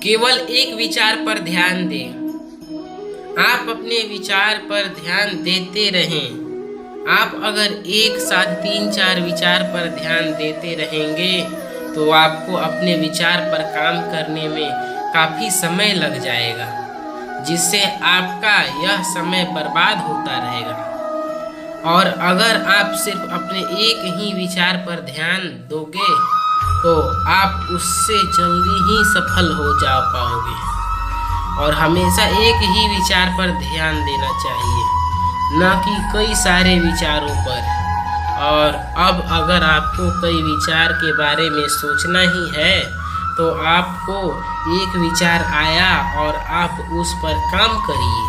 केवल एक विचार पर ध्यान दें। आप अपने विचार पर ध्यान देते रहें। आप अगर एक साथ 3-4 विचार पर ध्यान देते रहेंगे तो आपको अपने विचार पर काम करने में काफ़ी समय लग जाएगा, जिससे आपका यह समय बर्बाद होता रहेगा। और अगर आप सिर्फ अपने एक ही विचार पर ध्यान दोगे तो आप उससे जल्दी ही सफल हो जा पाओगे। और हमेशा एक ही विचार पर ध्यान देना चाहिए, न कि कई सारे विचारों पर। और अब अगर आपको कई विचार के बारे में सोचना ही है तो आपको एक विचार आया और आप उस पर काम करिए,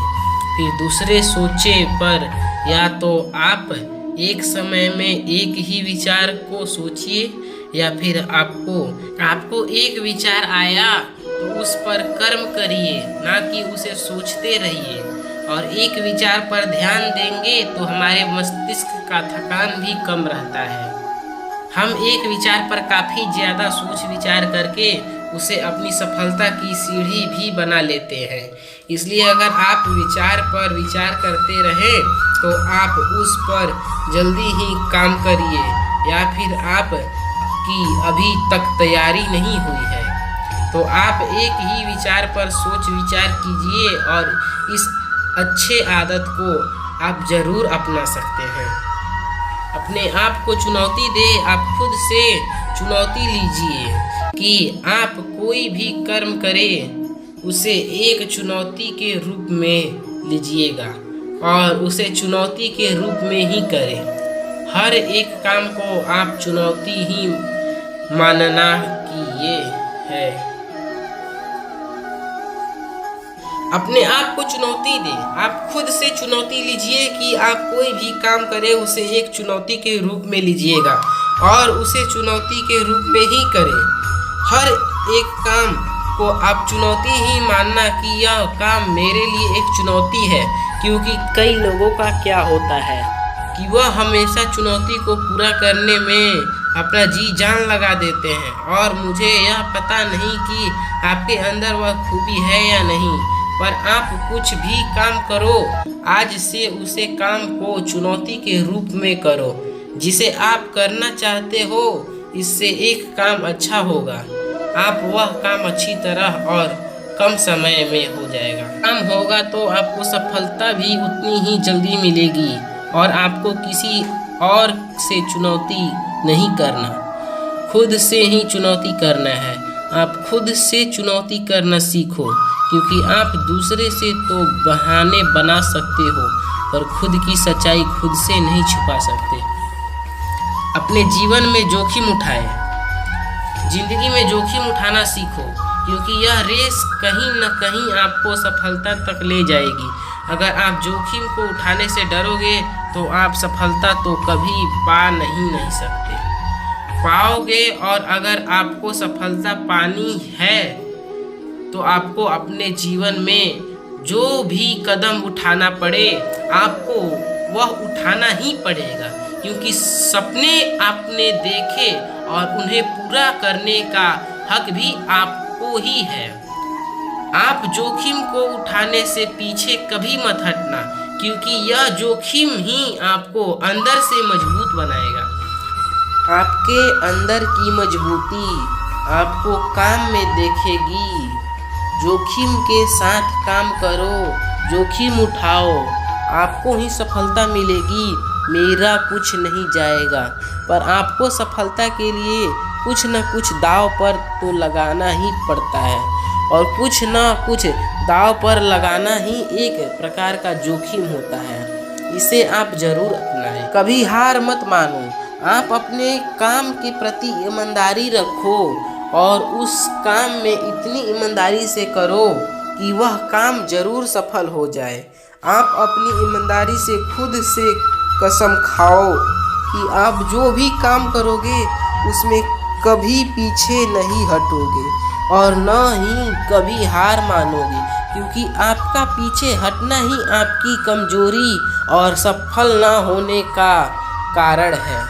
फिर दूसरे सोचे पर या तो आप एक समय में एक ही विचार को सोचिए, या फिर आपको एक विचार आया तो उस पर कर्म करिए, ना कि उसे सोचते रहिए। और एक विचार पर ध्यान देंगे तो हमारे मस्तिष्क का थकान भी कम रहता है। हम एक विचार पर काफ़ी ज़्यादा सोच विचार करके उसे अपनी सफलता की सीढ़ी भी बना लेते हैं। इसलिए अगर आप विचार पर विचार करते रहें तो आप उस पर जल्दी ही काम करिए, या फिर आप की अभी तक तैयारी नहीं हुई है तो आप एक ही विचार पर सोच विचार कीजिए और इस अच्छे आदत को आप जरूर अपना सकते हैं। अपने आप को चुनौती दे, आप खुद से चुनौती लीजिए कि आप कोई भी कर्म करें उसे एक चुनौती के रूप में लीजिएगा और उसे चुनौती के रूप में ही करें। हर एक काम को आप चुनौती ही मानना कि ये है। अपने आप को चुनौती दें, आप खुद से चुनौती लीजिए कि आप कोई भी काम करें उसे एक चुनौती के रूप में लीजिएगा और उसे चुनौती के रूप में ही करें। हर एक काम को आप चुनौती ही मानना कि यह काम मेरे लिए एक चुनौती है, क्योंकि कई लोगों का क्या होता है कि वह हमेशा चुनौती को पूरा करने में अपना जी जान लगा देते हैं, और मुझे यह पता नहीं कि आपके अंदर वह खूबी है या नहीं, पर आप कुछ भी काम करो आज से उसे काम को चुनौती के रूप में करो। जिसे आप करना चाहते हो इससे एक काम अच्छा होगा, आप वह काम अच्छी तरह और कम समय में हो जाएगा। काम होगा तो आपको सफलता भी उतनी ही जल्दी मिलेगी और आपको किसी और से चुनौती नहीं करना, खुद से ही चुनौती करना है। आप खुद से चुनौती करना सीखो, क्योंकि आप दूसरे से तो बहाने बना सकते हो पर खुद की सच्चाई खुद से नहीं छुपा सकते। अपने जीवन में जोखिम उठाएं, जिंदगी में जोखिम उठाना सीखो, क्योंकि यह रेस कहीं न कहीं आपको सफलता तक ले जाएगी। अगर आप जोखिम को उठाने से डरोगे तो आप सफलता तो कभी पा नहीं सकते पाओगे। और अगर आपको सफलता पानी है तो आपको अपने जीवन में जो भी कदम उठाना पड़े आपको वह उठाना ही पड़ेगा, क्योंकि सपने आपने देखे और उन्हें पूरा करने का हक भी आपको ही है। आप जोखिम को उठाने से पीछे कभी मत हटना, क्योंकि यह जोखिम ही आपको अंदर से मजबूत बनाएगा। आपके अंदर की मजबूती आपको काम में देखेगी। जोखिम के साथ काम करो, जोखिम उठाओ, आपको ही सफलता मिलेगी। मेरा कुछ नहीं जाएगा, पर आपको सफलता के लिए कुछ न कुछ दांव पर तो लगाना ही पड़ता है, और कुछ न कुछ दांव पर लगाना ही एक प्रकार का जोखिम होता है। इसे आप जरूर अपनाएं। कभी हार मत मानो, आप अपने काम के प्रति ईमानदारी रखो और उस काम में इतनी ईमानदारी से करो कि वह काम जरूर सफल हो जाए। आप अपनी ईमानदारी से खुद से कसम खाओ कि आप जो भी काम करोगे उसमें कभी पीछे नहीं हटोगे और न ही कभी हार मानोगे, क्योंकि आपका पीछे हटना ही आपकी कमजोरी और सफल न होने का कारण है।